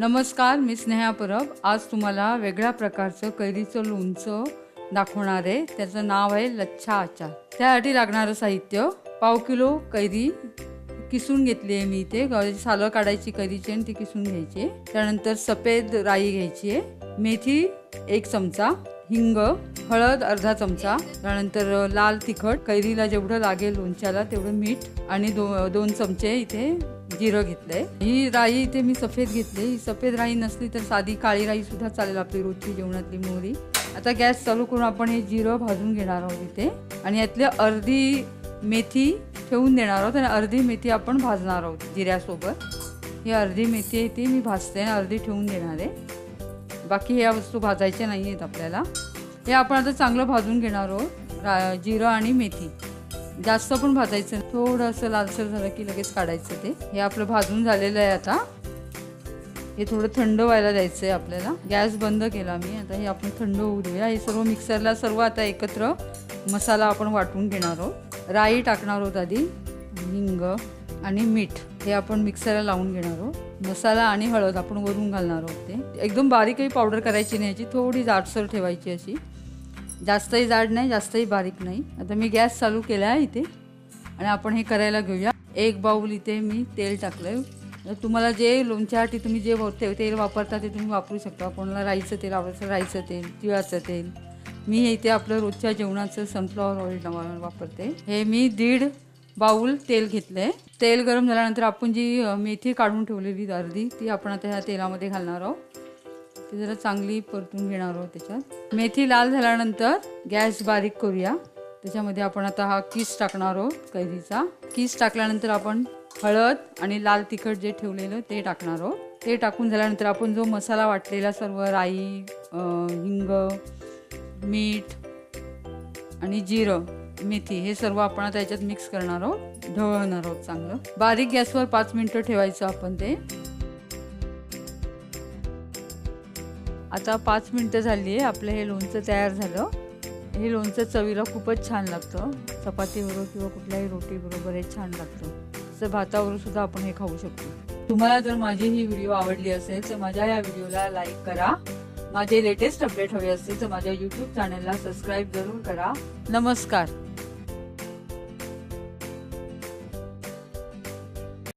नमस्कार, मी स्नेहा परब. आज तुम्हाला वेगळ्या प्रकारचं कैरीचं लोणचं दाखवणार आहे. त्याचं नाव आहे लच्छा आचार. त्यासाठी लागणारं साहित्य: पाव किलो कैरी किसून घेतली आहे मी. इथे सालं काढायची कैरीची आणि ती किसून घ्यायची. त्यानंतर सफेद राई घ्यायची आहे, मेथी 1 चमचा, हिंग, हळद अर्धा चमचा, त्यानंतर लाल तिखट, कैरीला जेवढं लागेल लोणच्याला तेवढं मीठ आणि 2 चमचे इथे जिरं घेतलंय. ही राई इथे मी सफेद घेतली. ही सफेद राई नसली तर साधी काळी राई सुद्धा चालेल, आपली रोजची जेवणातली मोहरी. आता गॅस चालू करून आपण हे जिरं भाजून घेणार आहोत इथे आणि यातली अर्धी मेथी ठेवून देणार आहोत आणि अर्धी मेथी आपण भाजणार आहोत जिऱ्यासोबत. ही अर्धी मेथी आहे ती मी भाजते आणि अर्धी ठेवून देणार आहे. बाकी ह्या वस्तू भाजायच्या नाही आहेत आपल्याला. हे आपण आता चांगलं भाजून घेणार आहोत. जिरं आणि मेथी जास्त पण भाजायचं, थोडं असं लालसर झालं की लगेच काढायचं ते. हे आपलं भाजून झालेलं आहे. आता हे थोडं थंड व्हायला द्यायचं आहे आपल्याला. गॅस बंद केला मी. आता हे आपण थंड होऊ देऊया. हे सर्व मिक्सरला आता एकत्र मसाला आपण वाटून घेणार आहोत. राई टाकणार आहोत आधी, हिंग आणि मीठ हे आपण मिक्सरला लावून घेणार आहोत. मसाला आणि हळद आपण वरून घालणार आहोत. ते एकदम बारीकही पावडर करायची नाही, याची थोडी जाडसर ठेवायची अशी. जास्तही जाड नाही, जास्तही बारीक नाही. आता मी गॅस चालू केला आहे इथे आणि आपण हे करायला घेऊया. 1 बाऊल इथे मी तेल टाकलं. तुम्हाला जे लोणच्यासाठी तुम्ही जे तेल वापरता ते तुम्ही वापरू शकता. कोणाला राईचं तेल आवडतं राईचं तेल, तिळाचं तेल. मी इथे आपलं रोजच्या जेवणाचं सनफ्लॉवर ऑइल वापरते. हे मी 1.5 बाऊल तेल घेतलं आहे. तेल गरम झाल्यानंतर आपण जी मेथी काढून ठेवलेली अर्धी ती आपण आता ह्या तेलामध्ये घालणार आहोत. ती जरा चांगली परतून घेणार आहोत. त्याच्यात मेथी लाल झाल्यानंतर गॅस बारीक करूया. त्याच्यामध्ये आपण आता हा किस टाकणार आहोत कैरीचा. किस टाकल्यानंतर आपण हळद आणि लाल तिखट जे ठेवलेलं ते टाकणार आहोत. ते टाकून झाल्यानंतर आपण जो मसाला वाटलेला सर्व राई, हिंग, मीठ आणि जिरं, मेथी हे सर्व आपण आता याच्यात मिक्स करणार आहोत, ढवळणार आहोत चांगलं. बारीक गॅसवर 5 मिनिटं ठेवायचं आपण ते. आता 5 मिनिटं झाली आहे. आपलं हे लोणचं तयार झालं. हे लोणचं चवीला खूपच छान लागतं. चपातीबरोबर किंवा कुठल्याही रोटीबरोबर हे छान लागतं. तसं भाताबरोबर सुद्धा आपण हे खाऊ शकतो. तुम्हाला जर माझी ही व्हिडिओ आवडली असेल तर माझ्या या व्हिडिओला लाईक करा. माझे लेटेस्ट अपडेट हवे असतील तर माझ्या YouTube चॅनलला सबस्क्राईब जरूर करा. नमस्कार.